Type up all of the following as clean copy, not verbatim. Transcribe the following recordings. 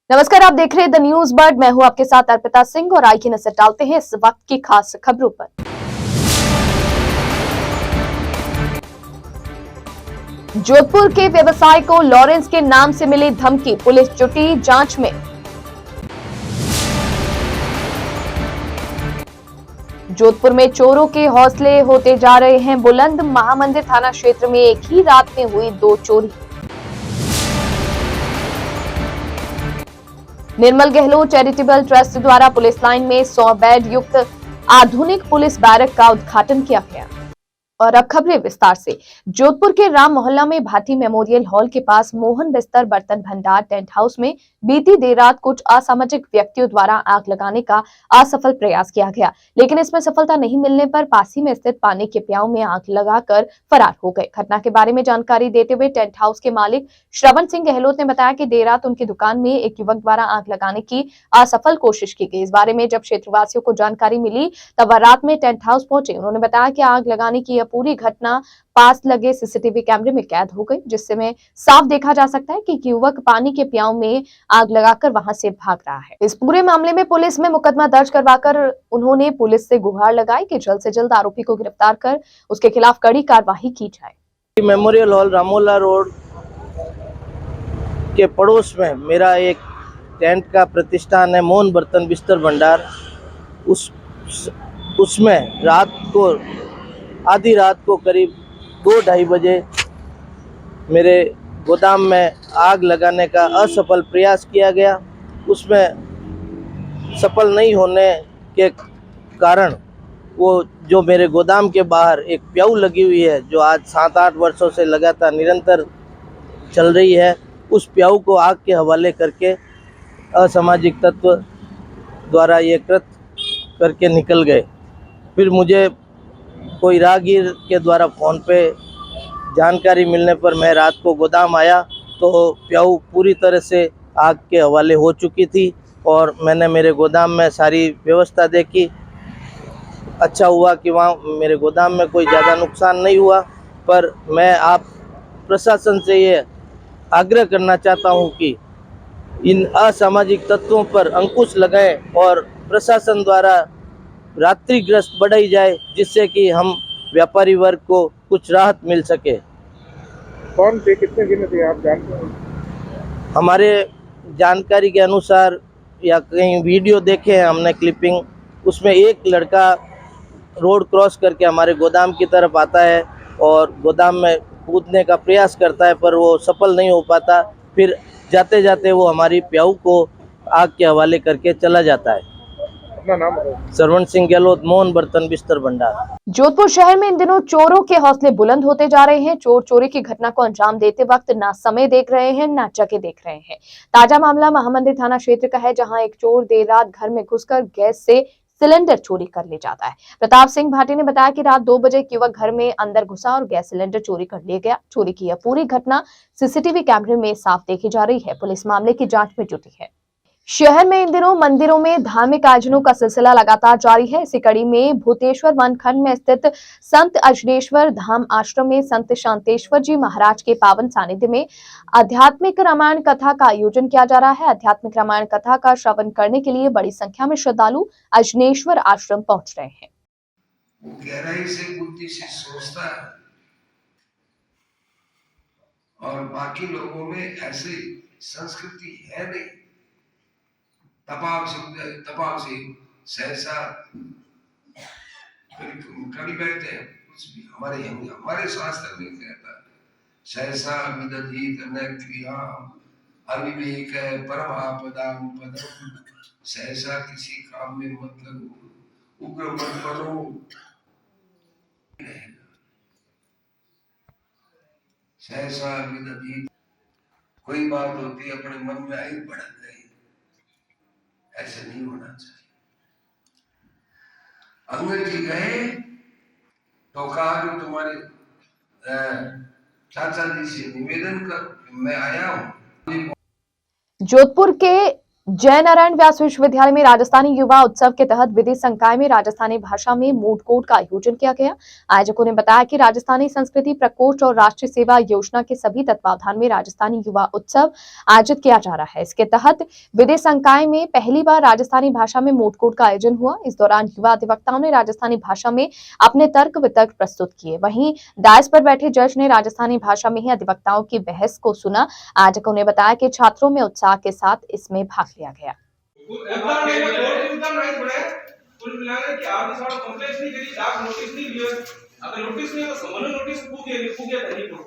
नमस्कार, आप देख रहे हैं द न्यूज बर्ड। मैं हूं आपके साथ अर्पिता सिंह और आइए नजर डालते हैं इस वक्त की खास खबरों पर। जोधपुर के व्यवसायी को लॉरेंस के नाम से मिली धमकी, पुलिस जुटी जांच में। जोधपुर में चोरों के हौसले होते जा रहे हैं बुलंद, महामंदिर थाना क्षेत्र में एक ही रात में हुई 2 चोरी। निर्मल गहलोत चैरिटेबल ट्रस्ट द्वारा पुलिस लाइन में 100 बेड युक्त आधुनिक पुलिस बैरक का उद्घाटन किया गया। और अब खबरें विस्तार से। जोधपुर के राम मोहल्ला में भाटी मेमोरियल हॉल के पास मोहन बिस्तर बर्तन भंडार टेंट हाउस में बीती देर रात कुछ असामाजिक व्यक्तियों द्वारा आग लगाने का असफल प्रयास किया गया, लेकिन इसमें सफलता नहीं मिलने पर पास ही में स्थित पानी के प्याऊ में आग लगाकर फरार हो गए। घटना के बारे में जानकारी देते हुए टेंट हाउस के मालिक श्रवण सिंह गहलोत ने बताया कि देर रात उनकी दुकान में एक युवक द्वारा आग लगाने की असफल कोशिश की गई। इस बारे में जब क्षेत्रवासियों को जानकारी मिली तब वह रात में टेंट हाउस पहुंचे। उन्होंने बताया कि आग लगाने की यह पूरी घटना पास लगे सीसीटीवी कैमरे में कैद हो गई, जिससे में साफ देखा जा सकता है कि युवक पानी के प्याऊ में आग लगाकर वहां से भाग रहा है। इस पूरे मामले में पुलिस में मुकदमा दर्ज करवाकर उन्होंने पुलिस से गुहार लगाई कि जल्द से जल्द आरोपी को गिरफ्तार कर उसके खिलाफ कड़ी कार्रवाई की जाए। मेमोरियल हॉल रामोला रोड के पड़ोस में मेरा एक टेंट का प्रतिष्ठान है, मोहन बर्तन बिस्तर भंडार। उसमें रात को आधी रात को करीब 2-2:30 बजे मेरे गोदाम में आग लगाने का असफल प्रयास किया गया। उसमें सफल नहीं होने के कारण वो जो मेरे गोदाम के बाहर एक प्याऊ लगी हुई है, जो आज 7-8 वर्षों से लगातार निरंतर चल रही है, उस प्याऊ को आग के हवाले करके असामाजिक तत्व द्वारा ये कृत्य करके निकल गए। फिर मुझे कोई राहगीर के द्वारा फ़ोन पे जानकारी मिलने पर मैं रात को गोदाम आया तो प्याऊ पूरी तरह से आग के हवाले हो चुकी थी और मैंने मेरे गोदाम में सारी व्यवस्था देखी। अच्छा हुआ कि वहाँ मेरे गोदाम में कोई ज़्यादा नुकसान नहीं हुआ, पर मैं आप प्रशासन से ये आग्रह करना चाहता हूँ कि इन असामाजिक तत्वों पर अंकुश लगाएं और प्रशासन द्वारा रात्रिग्रस्त बढ़ाई जाए, जिससे कि हम व्यापारी वर्ग को कुछ राहत मिल सके। कौन थे, कितने दिन थे, आप जानते हैं? हमारे जानकारी के अनुसार या कहीं वीडियो देखे हैं हमने क्लिपिंग, उसमें एक लड़का रोड क्रॉस करके हमारे गोदाम की तरफ आता है और गोदाम में कूदने का प्रयास करता है, पर वो सफल नहीं हो पाता। फिर जाते जाते वो हमारी प्याऊ को आग के हवाले करके चला जाता है। अपना नाम बताओ। श्रवण सिंह गहलोत, मोहन बर्तन बिस्तर भंडार। जोधपुर शहर में इन दिनों चोरों के हौसले बुलंद होते जा रहे हैं। चोर चोरी की घटना को अंजाम देते वक्त ना समय देख रहे हैं, ना जगह देख रहे हैं। ताजा मामला महामंदिर थाना क्षेत्र का है, जहां एक चोर देर रात घर में घुसकर गैस से सिलेंडर चोरी कर ले जाता है। प्रताप सिंह भाटी ने बताया कि रात 2 बजे एक युवक घर में अंदर घुसा और गैस सिलेंडर चोरी कर ले गया। चोरी की यह पूरी घटना सीसीटीवी कैमरे में साफ देखी जा रही है। पुलिस मामले की जांच में जुटी है। शहर में इन दिनों मंदिरों में धार्मिक आयोजनों का सिलसिला लगातार जारी है। इसी कड़ी में भूतेश्वर वनखंड में स्थित संत अजनेश्वर धाम आश्रम में संत शांतेश्वर जी महाराज के पावन सानिध्य में आध्यात्मिक रामायण कथा का आयोजन किया जा रहा है। आध्यात्मिक रामायण कथा का श्रवण करने के लिए बड़ी संख्या में श्रद्धालु अजनेश्वर आश्रम पहुंच रहे हैं। गहराई से बुद्धि से सोचता है और बाकी लोगों में ऐसी संस्कृति है नहीं। तपाव से सहसा कड़ी बैठते हैं। कुछ भी हमारे शास्त्र में कहता है, सहसा विदधीत न क्रिया अविवेक परमापदाम पदम। सहसा किसी काम में मतलब उग्र मत बनो। सहसा विदधीत, कोई बात होती अपने मन में आई भड़क गई, ऐसे नहीं होना चाहिए। अंगद जी गए तो कहा कि तुम्हारे चाचा जी से निवेदन कर, मैं आया हूं। जोधपुर के जय नारायण व्यास विश्वविद्यालय में राजस्थानी युवा उत्सव के तहत विधि संकाय में राजस्थानी भाषा में मूड कोर्ट का आयोजन किया गया। आयोजकों ने बताया कि राजस्थानी संस्कृति प्रकोष्ठ और राष्ट्रीय सेवा योजना के सभी तत्वावधान में राजस्थानी युवा उत्सव आयोजित किया जा रहा है। इसके तहत विधि संकाय में पहली बार राजस्थानी भाषा में मूड कोर्ट का आयोजन हुआ। इस दौरान युवा अधिवक्ताओं ने राजस्थानी भाषा में अपने तर्क वितर्क प्रस्तुत किए। वहीं डायस पर बैठे जज ने राजस्थानी भाषा में ही अधिवक्ताओं की बहस को सुना। आयोजकों ने बताया कि छात्रों में उत्साह के साथ इसमें भाग लिया गया। कुल मिलाकर कि आपने सारा कंप्लेंट नहीं करी, आप नोटिस नहीं लिया, अगर नोटिस नहीं तो समझो नोटिस पूगे नहीं को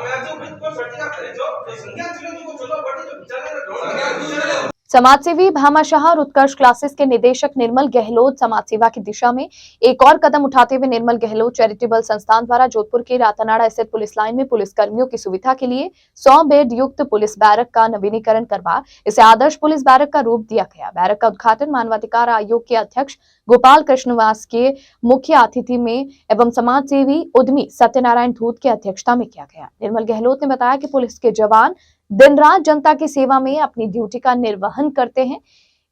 मैं जो खुद को सटिया करे जो संज्ञा चलो को चलो बड़ी जो चले समाजसेवी भामाशाह और उत्कर्ष क्लासेस के निदेशक निर्मल गहलोत समाज सेवा की दिशा में एक और कदम उठाते हुए निर्मल गहलोत चैरिटेबल संस्थान द्वारा जोधपुर के रातानाड़ा स्थित पुलिस लाइन में पुलिस कर्मियों की सुविधा के लिए 100 बेड युक्त पुलिस बैरक का नवीनीकरण करवा इसे आदर्श पुलिस बैरक का रूप दिया गया। बैरक का उद्घाटन मानवाधिकार आयोग के अध्यक्ष गोपाल कृष्णवास के मुख्य अतिथि में एवं समाज सेवी उद्यमी सत्यनारायण धूत की अध्यक्षता में किया गया। निर्मल गहलोत ने बताया कि पुलिस के जवान दिन रात जनता की सेवा में अपनी ड्यूटी का निर्वहन करते हैं,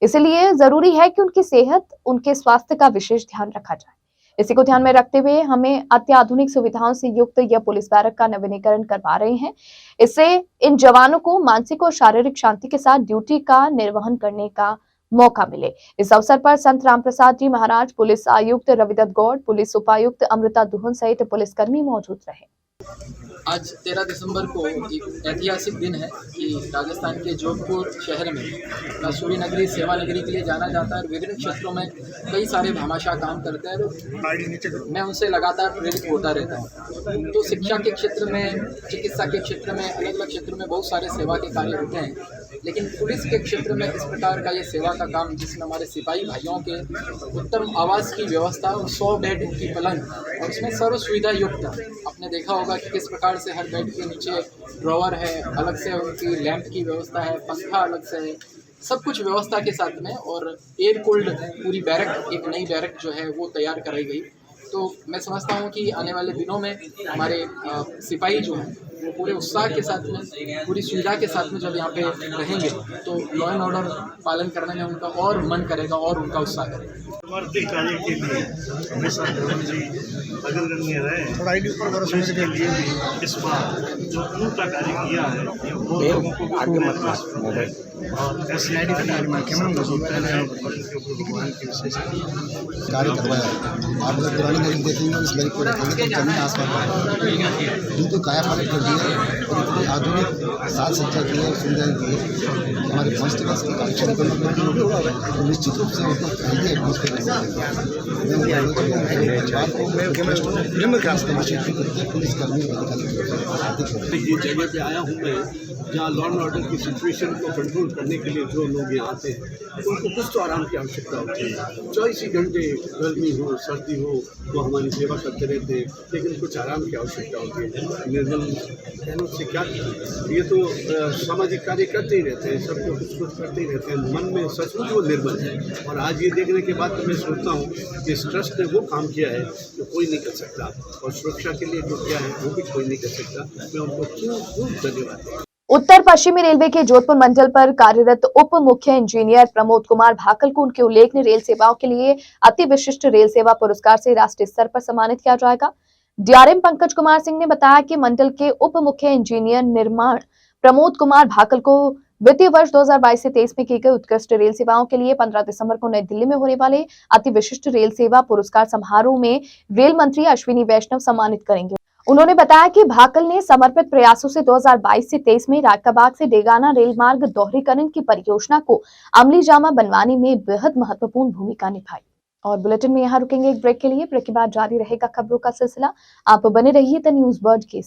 इसलिए जरूरी है कि उनकी सेहत, उनके स्वास्थ्य का विशेष ध्यान रखा जाए। इसी को ध्यान में रखते हुए हमें अत्याधुनिक सुविधाओं से युक्त यह पुलिस बैरक का नवीनीकरण करवा रहे हैं। इससे इन जवानों को मानसिक और शारीरिक शांति के साथ ड्यूटी का निर्वहन करने का मौका मिले। इस अवसर पर संत राम प्रसाद जी महाराज, पुलिस आयुक्त रविदत्त गौड़, पुलिस उपायुक्त अमृता दुहन सहित पुलिसकर्मी मौजूद रहे। आज 13 दिसंबर को एक ऐतिहासिक दिन है कि राजस्थान के जोधपुर शहर में कसूरी नगरी सेवा नगरी के लिए जाना जाता है। विभिन्न क्षेत्रों में कई सारे भामाशाह काम करते हैं। मैं उनसे लगातार प्रेरित होता रहता हूँ। तो शिक्षा के क्षेत्र में, चिकित्सा के क्षेत्र में, अलग अलग क्षेत्रों में बहुत सारे सेवा के कार्य होते हैं, लेकिन पुलिस के क्षेत्र में इस प्रकार का ये सेवा का काम जिसमें हमारे सिपाही भाइयों के उत्तम आवास की व्यवस्था और 100 बेड की पलंग और इसमें सर्व सुविधा युक्त। आपने देखा होगा कि किस प्रकार से हर बेड के नीचे ड्रॉवर है, अलग से उनकी लैंप की व्यवस्था है, पंखा अलग से है, सब कुछ व्यवस्था के साथ में, और एयर कूल्ड पूरी बैरक, एक नई बैरक जो है वो तैयार कराई गई। तो मैं समझता हूँ कि आने वाले दिनों में हमारे सिपाही जो हैं वो पूरे उत्साह के साथ में, पूरी सुविधा के साथ में जब यहाँ पे रहेंगे तो लॉ एंड ऑर्डर पालन करने में उनका और मन करेगा और उनका उत्साह करेगा। वर्ती कार्य के लिए हमेशा धर्म जी अग्रगण्य रहे के लिए भी इस बार जो उनका कार्य किया है वो लोगों को आगे मत और एसआईडी के माध्यम से कार्य करवाया। आप अगर पुरानी नदी देखेंगे उस नदी को रखेंगे तो जमीन आसमान बिल्कुल कायापालट कर दिया और इतनी आधुनिक साज सज्जा की है, सुविधाएं दी है। हमारे कांस्टेबल्स के कार्यक्षम को निश्चित रूप से उनको खरीदे पुलिसकर्मी ये जगह पे आया हूँ मैं जहाँ लॉ एंड ऑर्डर की सिचुएशन को कंट्रोल करने के लिए जो लोग यहाँ आते हैं उनको कुछ तो आराम की आवश्यकता होती है। 24 ही घंटे गर्मी हो सर्दी हो वो हमारी सेवा करते रहते हैं, लेकिन कुछ आराम की आवश्यकता होती है। निर्मल कहने से क्या, ये तो सामाजिक कार्य करते ही रहते हैं, सबको कुछ करते ही रहते हैं, मन में सचमुच वो निर्मल है। और आज ये देखने के बाद तो मैं सोचता हूँ कि इस ट्रस्ट ने वो काम किया है जो कोई नहीं कर सकता, और सुरक्षा के लिए जो किया है वो भी कोई नहीं कर सकता। मैं उनको खूब धन्यवाद। उत्तर पश्चिमी रेलवे के जोधपुर मंडल पर कार्यरत उप मुख्य इंजीनियर प्रमोद कुमार भाकल को उनके उल्लेखनीय रेल सेवाओं के लिए अति विशिष्ट रेल सेवा पुरस्कार से राष्ट्रीय स्तर पर सम्मानित किया जाएगा। डीआरएम पंकज कुमार सिंह ने बताया कि मंडल के उप मुख्य इंजीनियर निर्माण प्रमोद कुमार भाकल को वित्तीय वर्ष 2022 से 23 में की गई उत्कृष्ट रेल सेवाओं के लिए 15 दिसंबर को नई दिल्ली में होने वाले अति विशिष्ट रेल सेवा पुरस्कार समारोह में रेल मंत्री अश्विनी वैष्णव सम्मानित करेंगे। उन्होंने बताया कि भाकल ने समर्पित प्रयासों से 2022 से 23 में राकाबाग से डेगाना रेल मार्ग दोहरीकरण की परियोजना को अमली जामा बनवाने में बेहद महत्वपूर्ण भूमिका निभाई। और बुलेटिन में यहाँ रुकेंगे एक ब्रेक के लिए। ब्रेक के बाद जारी रहेगा खबरों का सिलसिला। आप बने रहिए द न्यूज बर्ड के।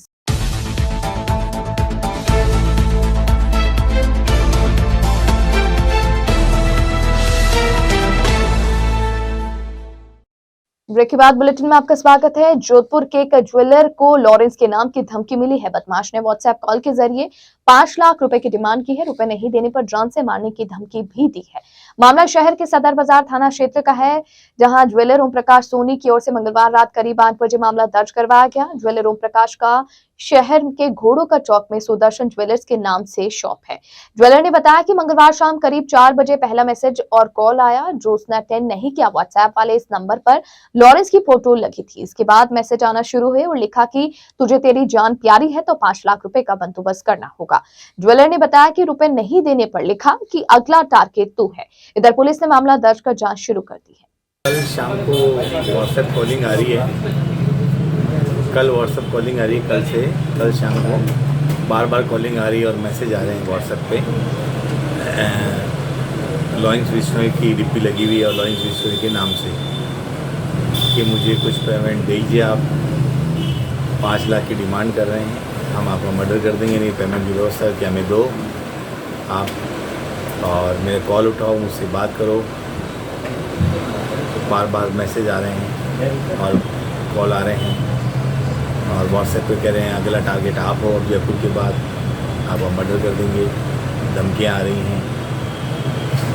ब्रेक के बाद बुलेटिन में आपका स्वागत है। जोधपुर के एक ज्वेलर को लॉरेंस के नाम की धमकी मिली है। बदमाश ने व्हाट्सएप कॉल के जरिए 5 लाख रुपए की डिमांड की है। रुपए नहीं देने पर जान से मारने की धमकी भी दी है। मामला शहर के सदर बाजार थाना क्षेत्र का है, जहां ज्वेलर ओम प्रकाश सोनी की ओर से मंगलवार रात करीब 8 बजे मामला दर्ज करवाया गया। ज्वेलर ओम प्रकाश का शहर के घोड़ों का चौक में सुदर्शन ज्वेलर्स के नाम से शॉप है। ज्वेलर ने बताया कि मंगलवार शाम करीब 4 बजे पहला मैसेज और कॉल आया जो उसने अटेंड नहीं किया। व्हाट्सएप वाले इस नंबर पर लॉरेंस की फोटो लगी थी। इसके बाद मैसेज आना शुरू हुए और लिखा कि तुझे तेरी जान प्यारी है तो 5 लाख रुपए का बंदोबस्त करना होगा। ज्वेलर ने बताया कि रुपए नहीं देने पर लिखा कि अगला टारगेट तू है। इधर पुलिस ने मामला दर्ज कर जांच शुरू कर दी है। कल शाम को व्हाट्सएप कॉलिंग आ रही है। कल व्हाट्सएप कॉलिंग आ रही है कल शाम को बार बार कॉलिंग आ रही है और मैसेज आ रहे हैं व्हाट्सएप पे। लॉरेंस बिश्नोई की डीपी लगी हुई है और लॉरेंस बिश्नोई के नाम से कि मुझे कुछ पेमेंट दीजिए, आप 5 लाख की डिमांड कर रहे हैं, हम आपका मर्डर कर देंगे, नहीं पेमेंट की व्यवस्था है, क्या हमें दो आप और मेरे कॉल उठाओ, मुझसे बात करो। बार बार मैसेज आ रहे हैं और कॉल आ रहे हैं और व्हाट्सएप पे कह रहे हैं अगला टारगेट आप हो, और जयपुर के बाद आप मर्डर कर देंगे, धमकियाँ आ रही हैं।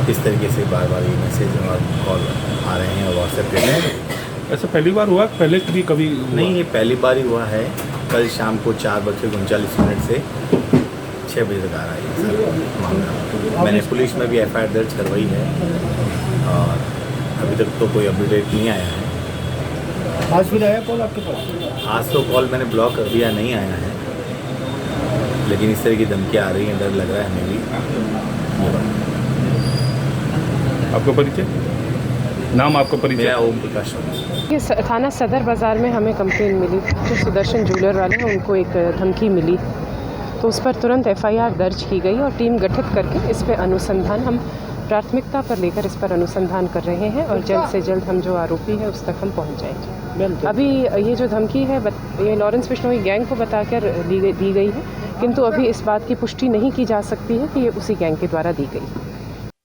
इस तरीके से बार बार ये मैसेज और कॉल आ रहे हैं और व्हाट्सएप पे। ऐसा पहली बार हुआ, पहले कभी नहीं, ये पहली बार ही हुआ है। कल शाम को 4:39 से 6 बजे तक आ रहा है सर मामला। मैंने पुलिस में भी FIR दर्ज करवाई है और अभी तक तो कोई अपडेट नहीं आया है। आज फिर आया कॉल आपके पास? आज तो कॉल मैंने ब्लॉक कर दिया, नहीं आया है, लेकिन इस तरह की धमकियाँ आ रही हैं, डर लग रहा है हमें भी। आपका परिचय? नाम आपका परिचय? मेरा ओम प्रकाश। ये थाना सदर बाज़ार में हमें कंप्लेन मिली, जो सुदर्शन ज्वेलर वाले हैं उनको एक धमकी मिली, तो उस पर तुरंत FIR दर्ज की गई और टीम गठित करके इस पर अनुसंधान हम प्राथमिकता पर लेकर इस पर अनुसंधान कर रहे हैं और जल्द से जल्द हम जो आरोपी है उस तक हम पहुंच जाएंगे। अभी ये जो धमकी है ये लॉरेंस बिश्नोई गैंग को बताकर दी गई है, किंतु अभी इस बात की पुष्टि नहीं की जा सकती है कि ये उसी गैंग के द्वारा दी गई।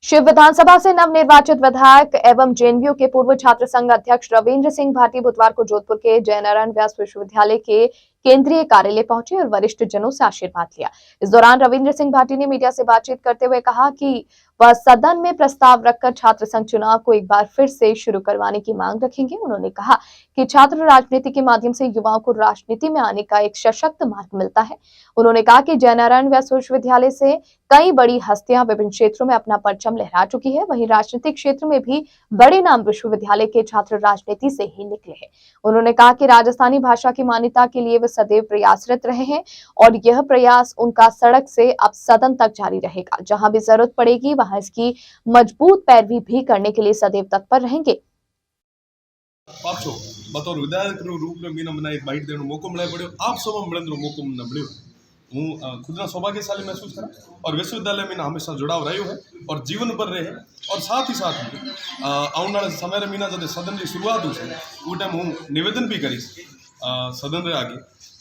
शिव विधानसभा से नवनिर्वाचित विधायक एवं JNU के पूर्व छात्र संघ अध्यक्ष रविंद्र सिंह भाटी बुधवार को जोधपुर के जयनारायण व्यास विश्वविद्यालय के केंद्रीय कार्यालय पहुंचे और वरिष्ठ जनों से आशीर्वाद लिया। इस दौरान रविंद्र सिंह भाटी ने मीडिया से बातचीत करते हुए कहा कि वह सदन में प्रस्ताव रखकर छात्र संघ चुनाव को एक बार फिर से शुरू करवाने की मांग रखेंगे। उन्होंने कहा कि छात्र राजनीति के माध्यम से युवाओं को राजनीति में आने का एक सशक्त मार्ग मिलता है। उन्होंने कहा कि जयनारायण व्यास विश्वविद्यालय से कई बड़ी हस्तियां विभिन्न क्षेत्रों में अपना परचम लहरा चुकी है, वहीं राजनीतिक क्षेत्र में भी बड़े नाम विश्वविद्यालय के छात्र राजनीति से ही निकले हैं। उन्होंने कहा कि राजस्थानी भाषा की मान्यता के लिए वे सदैव प्रयासरत रहे हैं और यह प्रयास उनका सड़क से अब सदन तक जारी रहेगा। जहां भी जरूरत पड़ेगी वहां इसकी मजबूत पैरवी भी करने के लिए सदैव तत्पर रहेंगे। बतौर विधायक रूप में मीना मना एक बाइट देने मौको मिला पड़ो, आप सब मिलन मौको न मिलो। हूँ खुद सौभाग्यशाली महसूस करा और विश्वविद्यालय में हमेशा जुड़ाव रो है और जीवन पर रहे और साथ ही साथ आने वाले समय मीना जब सदन की शुरुआत हो वो टाइम हूँ निवेदन भी करी सदन रे आगे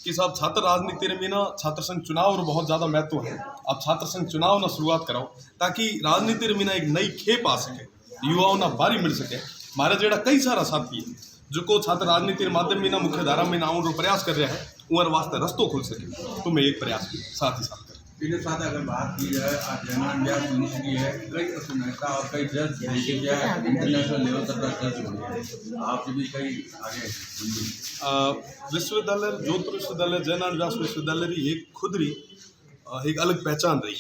कि साहब छात्र राजनीति रे मीना छात्र संघ चुनाव रो बहुत ज़्यादा महत्व है। अब छात्र संघ चुनाव ना शुरुआत कराओ ताकि राजनीति रे मीना एक नई खेप आ सके, युवाओं ना बारी मिल सके। मारे जेड़ा कई सारा साथी है जो को छात्र राजनीति के माध्यम में मुख्य धारा में आने रो प्रयास कर रहा है, उमर वास्ते रस्तों खुल सके तो मैं एक प्रयास साथ ही साथ साथ अगर बात की जाए जयनारायण व्यास यूनिवर्सिटी है, कई नेता और कई जज इंटरनेशनल लेवल तक जज हुए हैं, आपसे भी कई आगे विश्वविद्यालय जोधपुर विश्वविद्यालय जयनारायण व्यास विश्वविद्यालय री एक खुद री एक अलग पहचान रही,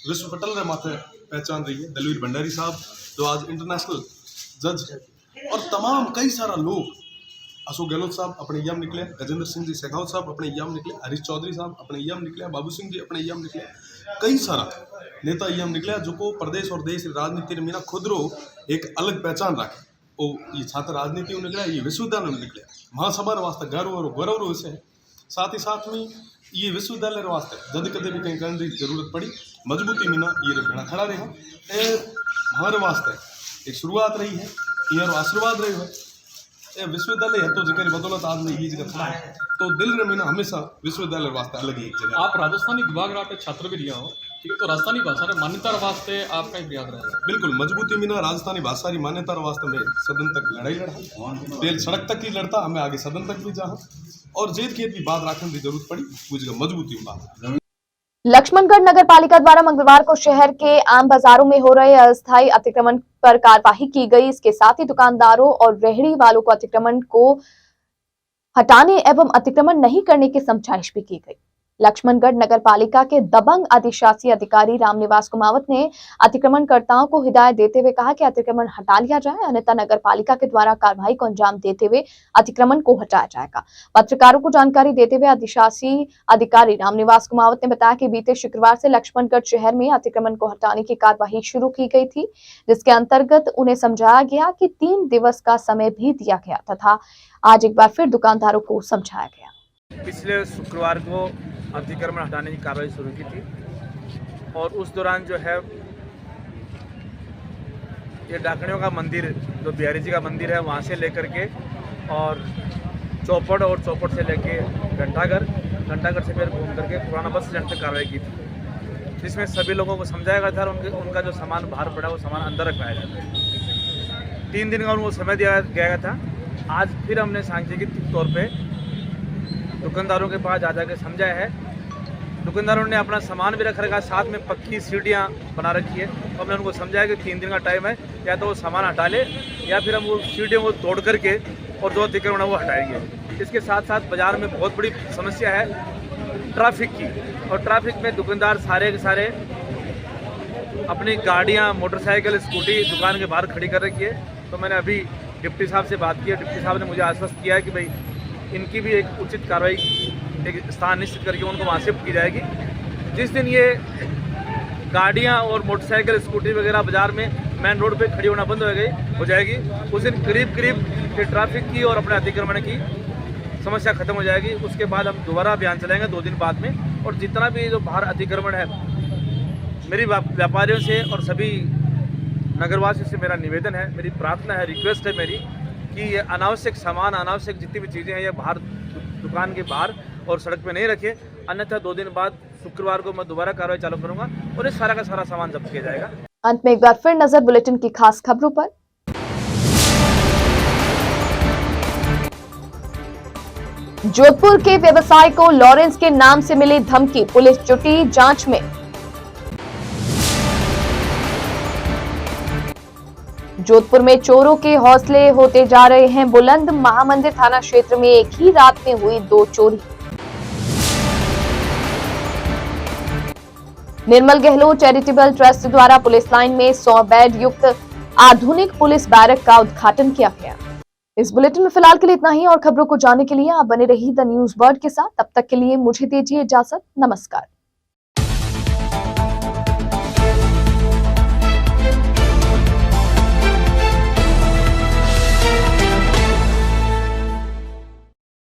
विश्व पटल रे माथे पहचान रही है। दलवीर भंडारी साहब जो आज इंटरनेशनल जज है और तमाम कई सारा लोग, अशोक गहलोत साहब अपने एम निकले, गजेंद्र सिंह जी शेखावत साहब अपने एम निकले, हरीश चौधरी साहब अपने एम निकले, बाबू सिंह जी अपने एम निकले, कई सारा नेता एम निकले जो को प्रदेश और देश राजनीति में खुद रो एक अलग पहचान रखे। वो ये छात्र राजनीति में निकले, ये विश्वविद्यालय में निकले, महासभा वास्ते गर्व और गौरव विषय है। साथ ही साथ में ये विश्वविद्यालय वास्ते जब कदे भी कहीं करने की जरूरत पड़ी मजबूती मीना ये भेड़ा खड़ा रहे हमारे वास्ते एक शुरुआत रही है, ये आशीर्वाद रही है। विश्वविद्यालय है तो जिक्र बदौलत आज में ये जगह खड़ा है तो दिल रे मीना हमेशा विश्वविद्यालय वास्ते अलग ही एक जगह। आप राजस्थानी विभाग रा छात्र भी रिया हो, ठीक है, तो राजस्थानी भाषा रे मान्यता वास्ते आपका ही प्रयास रहा है। बिल्कुल मजबूती मीना राजस्थानी भाषा री मान्यता वास्ते में सदन तक लड़ाई लड़ा, तेल सड़क तक ही लड़ता, हमें आगे सदन तक भी जा और जेद खेत भी बात रखने की जरूरत पड़ी वो जगह मजबूती बात। लक्ष्मणगढ़ नगर पालिका द्वारा मंगलवार को शहर के आम बाजारों में हो रहे अस्थायी अतिक्रमण पर कार्यवाही की गई। इसके साथ ही दुकानदारों और रेहड़ी वालों को अतिक्रमण को हटाने एवं अतिक्रमण नहीं करने की समझाइश भी की गई। लक्ष्मणगढ़ नगर पालिका के दबंग अधिशासी अधिकारी रामनिवास कुमावत ने अतिक्रमणकर्ताओं को हिदायत देते हुए कहा कि अतिक्रमण हटा लिया जाए, अन्यथा नगर पालिका के द्वारा कार्रवाई को अंजाम देते हुए अतिक्रमण को हटाया जाएगा। पत्रकारों को जानकारी देते हुए अधिशासी अधिकारी रामनिवास कुमावत ने बताया कि बीते शुक्रवार से लक्ष्मणगढ़ शहर में अतिक्रमण को हटाने की कार्यवाही शुरू की गई थी, जिसके अंतर्गत उन्हें समझाया गया कि 3 दिवस का समय भी दिया गया तथा आज एक बार फिर दुकानदारों को समझाया गया। पिछले शुक्रवार को अतिक्रमण हटाने की कार्रवाई शुरू की थी और उस दौरान जो है ये डाकणियों का मंदिर, जो बिहारी जी का मंदिर है, वहाँ से लेकर के और चौपड़ से लेके घंटाघर से फिर घूम करके पुराना बस स्टैंड तक कार्रवाई की थी, जिसमें सभी लोगों को समझाया गया था और उनका जो सामान बाहर पड़ा वो सामान अंदर रखवाया जाता है। 3 दिन का उनको समय दिया गया था। आज फिर हमने सांख्यिकी तौर पे दुकानदारों के पास जा के समझाया है। दुकानदारों ने अपना सामान भी रख रखा है, साथ में पक्की सीढ़ियाँ बना रखी है। तो हमने उनको समझाया कि 3 दिन का टाइम है, या तो वो सामान हटा ले या फिर हम वो सीढ़ियों को तोड़ करके और जो अतिक्रमण है वो हटाएंगे। इसके साथ साथ बाज़ार में बहुत बड़ी समस्या है ट्रैफिक की, और ट्रैफिक में दुकानदार सारे के सारे अपनी गाड़ियाँ, मोटरसाइकिल, स्कूटी दुकान के बाहर खड़ी कर रखी है। तो मैंने अभी डिप्टी साहब से बात की है। डिप्टी साहब ने मुझे आश्वस्त किया है कि भाई इनकी भी एक उचित कार्रवाई, एक स्थान निश्चित करके उनको वहाँ शिफ्ट की जाएगी। जिस दिन ये गाड़ियाँ और मोटरसाइकिल, स्कूटी वगैरह बाज़ार में मेन रोड पे खड़ी होना बंद हो जाएगी, उस दिन करीब ये ट्रैफिक की और अपने अतिक्रमण की समस्या खत्म हो जाएगी। उसके बाद हम दोबारा अभियान चलाएंगे 2 दिन बाद में। और जितना भी जो बाहर अतिक्रमण है, मेरी व्यापारियों से और सभी नगरवासियों से मेरा निवेदन है, मेरी प्रार्थना है, रिक्वेस्ट है मेरी कि ये अनावश्यक सामान, अनावश्यक जितनी भी चीज़ें हैं ये बाहर दुकान के बाहर और सड़क पे नहीं रखे, अन्यथा 2 दिन बाद शुक्रवार को मैं दोबारा कार्रवाई चालू करूंगा और ये सारा का सारा सामान जब्त किया जाएगा। अंत में एक बार फिर नजर बुलेटिन की खास खबरों पर। जोधपुर के व्यवसायी को लॉरेंस के नाम से मिली धमकी, पुलिस जुटी जांच में। जोधपुर में चोरों के हौसले होते जा रहे हैं बुलंद, महामंदिर थाना क्षेत्र में एक ही रात में हुई 2 चोरी। निर्मल गहलोत चैरिटेबल ट्रस्ट द्वारा पुलिस लाइन में 100 बेड युक्त आधुनिक पुलिस बैरक का उद्घाटन किया गया। इस बुलेटिन में फिलहाल के लिए इतना ही और खबरों को जानने के लिए आप बने रहिए द न्यूज वर्ल्ड के साथ। तब तक के लिए मुझे दीजिए इजाजत। नमस्कार।